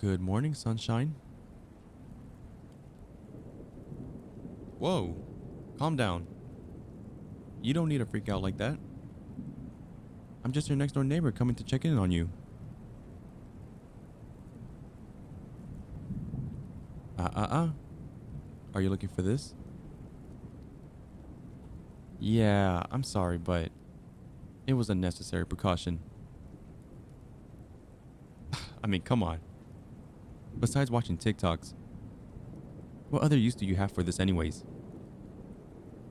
Good morning, sunshine. Whoa, calm down. You don't need to freak out like that. I'm just your next door neighbor coming to check in on you. Are you looking for this? Yeah, I'm sorry, but it was a necessary precaution. I mean, come on. Besides watching TikToks, what other use do you have for this anyways?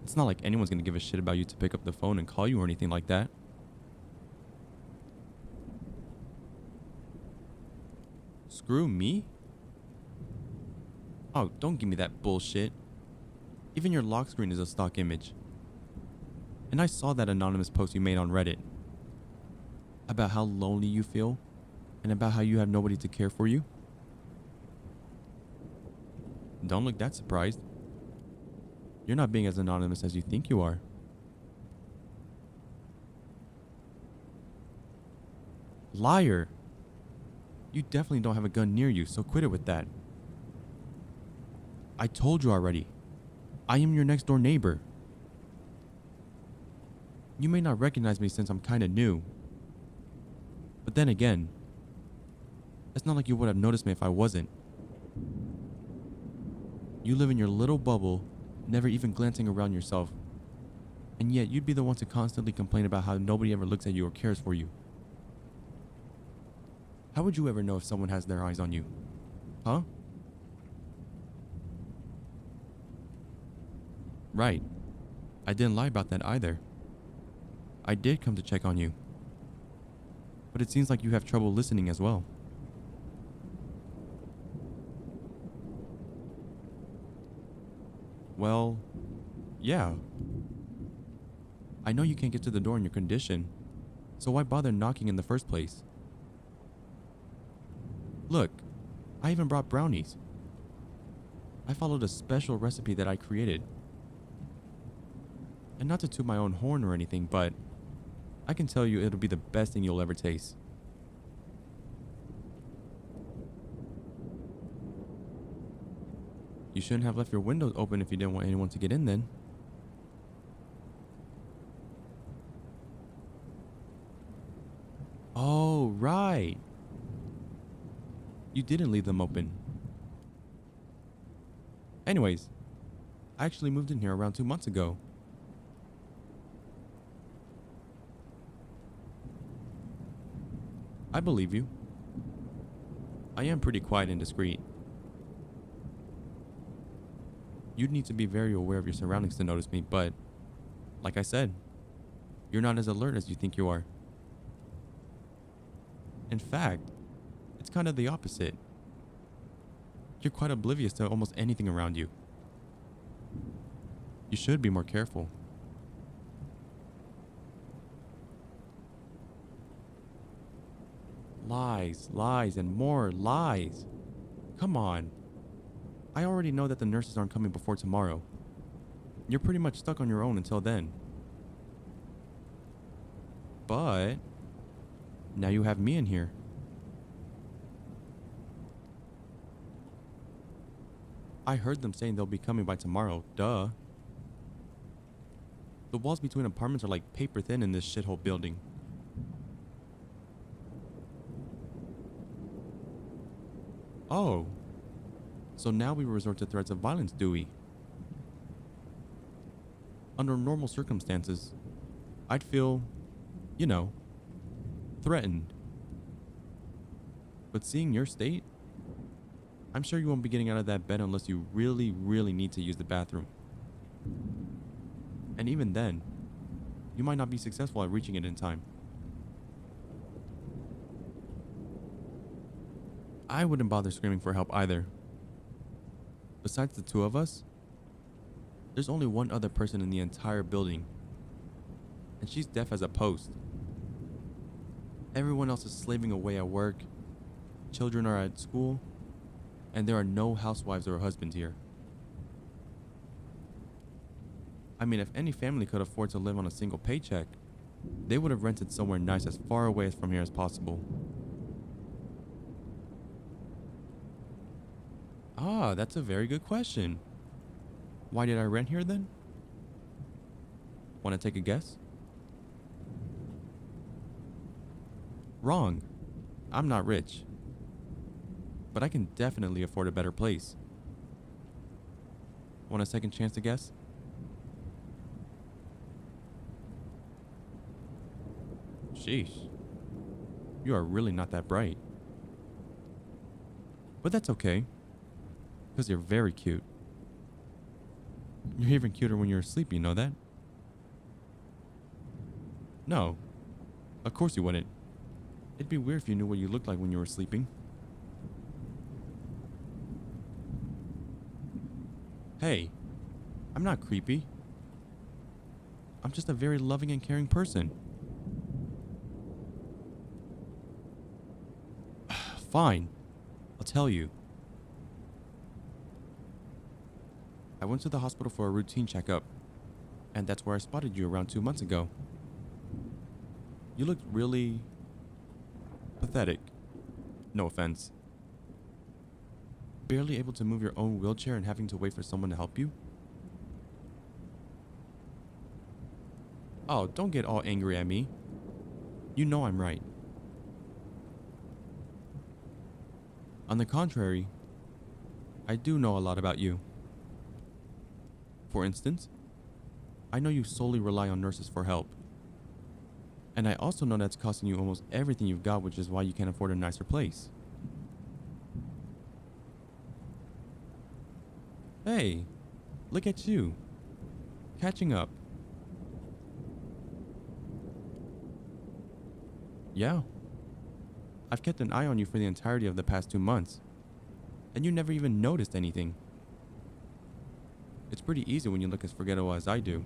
It's not like anyone's gonna give a shit about you to pick up the phone and call you or anything like that. Screw me? Oh, don't give me that bullshit. Even your lock screen is a stock image. And I saw that anonymous post you made on Reddit about how lonely you feel and about how you have nobody to care for you. Don't look that surprised. You're not being as anonymous as you think you are. Liar! You definitely don't have a gun near you, so quit it with that. I told you already. I am your next door neighbor. You may not recognize me since I'm kinda new. But then again, it's not like you would have noticed me if I wasn't. You live in your little bubble, never even glancing around yourself. And yet you'd be the one to constantly complain about how nobody ever looks at you or cares for you. How would you ever know if someone has their eyes on you? Huh? Right. I didn't lie about that either. I did come to check on you. But it seems like you have trouble listening as well. Well, yeah. I know you can't get to the door in your condition, so why bother knocking in the first place? Look, I even brought brownies. I followed a special recipe that I created. And not to toot my own horn or anything, but I can tell you it'll be the best thing you'll ever taste. You shouldn't have left your windows open if you didn't want anyone to get in then. Oh, right. You didn't leave them open. Anyways, I actually moved in here around 2 months ago. I believe you. I am pretty quiet and discreet. You'd need to be very aware of your surroundings to notice me, but like I said, you're not as alert as you think you are. In fact, it's kind of the opposite. You're quite oblivious to almost anything around you. You should be more careful. Lies, lies, and more lies. Come on. I already know that the nurses aren't coming before tomorrow. You're pretty much stuck on your own until then. But now you have me in here. I heard them saying they'll be coming by tomorrow. Duh. The walls between apartments are like paper thin in this shithole building. Oh. So now we resort to threats of violence, do we? Under normal circumstances, I'd feel, threatened. But seeing your state, I'm sure you won't be getting out of that bed unless you really, really need to use the bathroom. And even then, you might not be successful at reaching it in time. I wouldn't bother screaming for help either. Besides the two of us, there's only one other person in the entire building, and she's deaf as a post. Everyone else is slaving away at work, children are at school, and there are no housewives or husbands here. I mean, if any family could afford to live on a single paycheck, they would have rented somewhere nice as far away from here as possible. Ah, that's a very good question. Why did I rent here then? Want to take a guess? Wrong. I'm not rich. But I can definitely afford a better place. Want a second chance to guess? Sheesh. You are really not that bright. But that's okay. Because you're very cute. You're even cuter when you're asleep, you know that? No. Of course you wouldn't. It'd be weird if you knew what you looked like when you were sleeping. Hey, I'm not creepy. I'm just a very loving and caring person. Fine. I'll tell you. I went to the hospital for a routine checkup, and that's where I spotted you around 2 months ago. You looked really pathetic. No offense. Barely able to move your own wheelchair and having to wait for someone to help you? Oh, don't get all angry at me. You know I'm right. On the contrary, I do know a lot about you. For instance, I know you solely rely on nurses for help. And I also know that's costing you almost everything you've got, which is why you can't afford a nicer place. Hey, look at you. Catching up. Yeah. I've kept an eye on you for the entirety of the past 2 months. And you never even noticed anything. It's pretty easy when you look as forgettable as I do.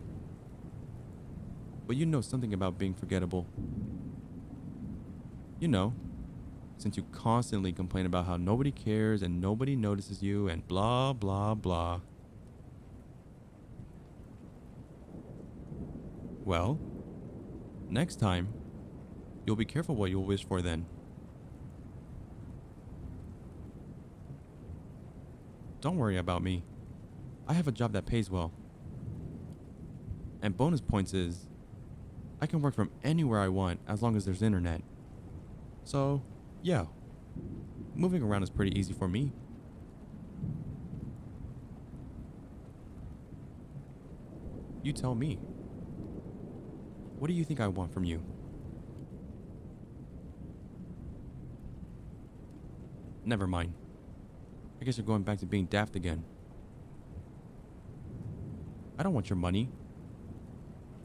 But you know something about being forgettable. You know, since you constantly complain about how nobody cares and nobody notices you and blah blah blah. Well, next time, you'll be careful what you'll wish for then. Don't worry about me. I have a job that pays well. And bonus points is, I can work from anywhere I want as long as there's internet. So, yeah. Moving around is pretty easy for me. You tell me. What do you think I want from you? Never mind. I guess you're going back to being daft again. I don't want your money.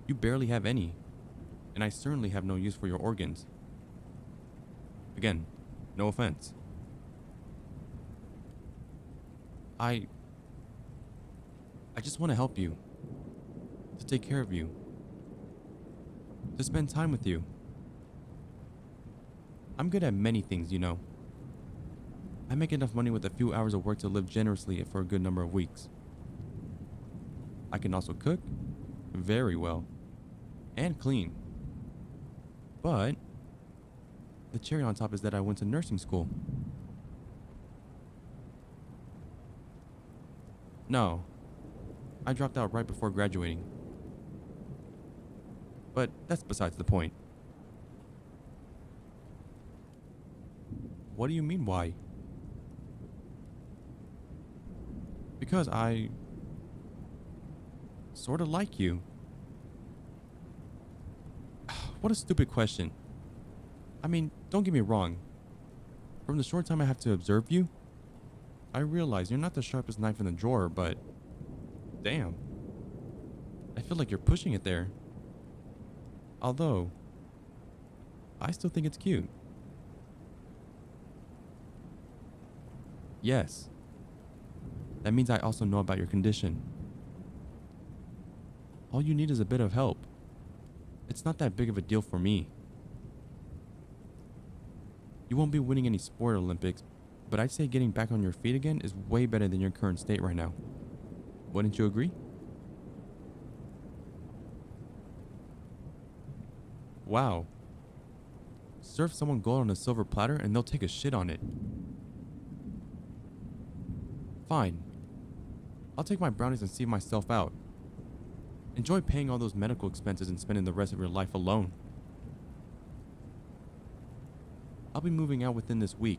You barely have any. And I certainly have no use for your organs. Again, no offense. I just want to help you. To take care of you. To spend time with you. I'm good at many things, you know. I make enough money with a few hours of work to live generously for a good number of weeks. I can also cook very well and clean. But the cherry on top is that I went to nursing school. No, I dropped out right before graduating. But that's besides the point. What do you mean, why? Because I sort of like you. What a stupid question. I mean, don't get me wrong. From the short time I have to observe you, I realize you're not the sharpest knife in the drawer, but damn. I feel like you're pushing it there. Although, I still think it's cute. Yes. That means I also know about your condition. All you need is a bit of help. It's not that big of a deal for me. You won't be winning any sport Olympics, but I'd say getting back on your feet again is way better than your current state right now. Wouldn't you agree? Wow. Serve someone gold on a silver platter and they'll take a shit on it. Fine. I'll take my brownies and see myself out. Enjoy paying all those medical expenses and spending the rest of your life alone. I'll be moving out within this week.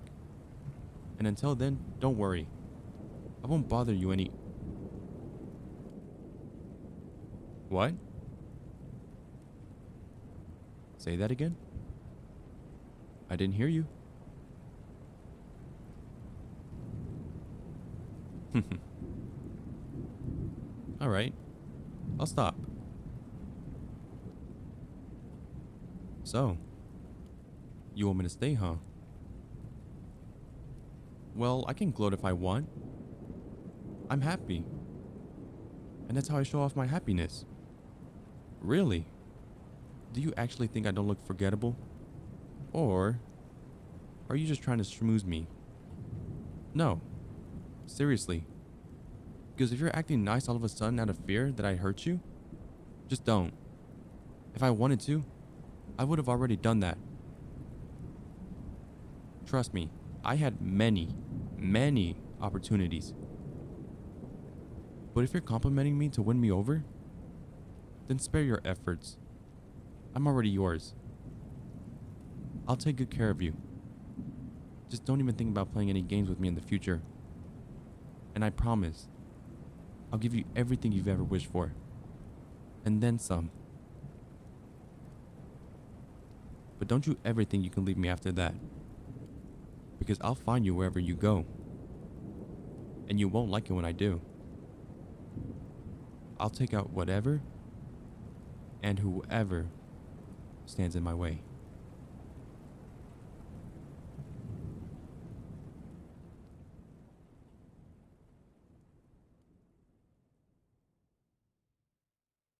And until then, don't worry. I won't bother you any... What? Say that again? I didn't hear you. Alright. I'll stop. So, you want me to stay, huh? Well, I can gloat if I want. I'm happy. And that's how I show off my happiness. Really? Do you actually think I don't look forgettable? Or are you just trying to schmooze me? No. Seriously. Because if you're acting nice all of a sudden out of fear that I hurt you, just don't. If I wanted to, I would have already done that. Trust me, I had many opportunities. But if you're complimenting me to win me over, then spare your efforts. I'm already yours. I'll take good care of you. Just don't even think about playing any games with me in the future. And I promise, I'll give you everything you've ever wished for. And then some. But don't you ever think you can leave me after that. Because I'll find you wherever you go. And you won't like it when I do. I'll take out whatever and whoever stands in my way.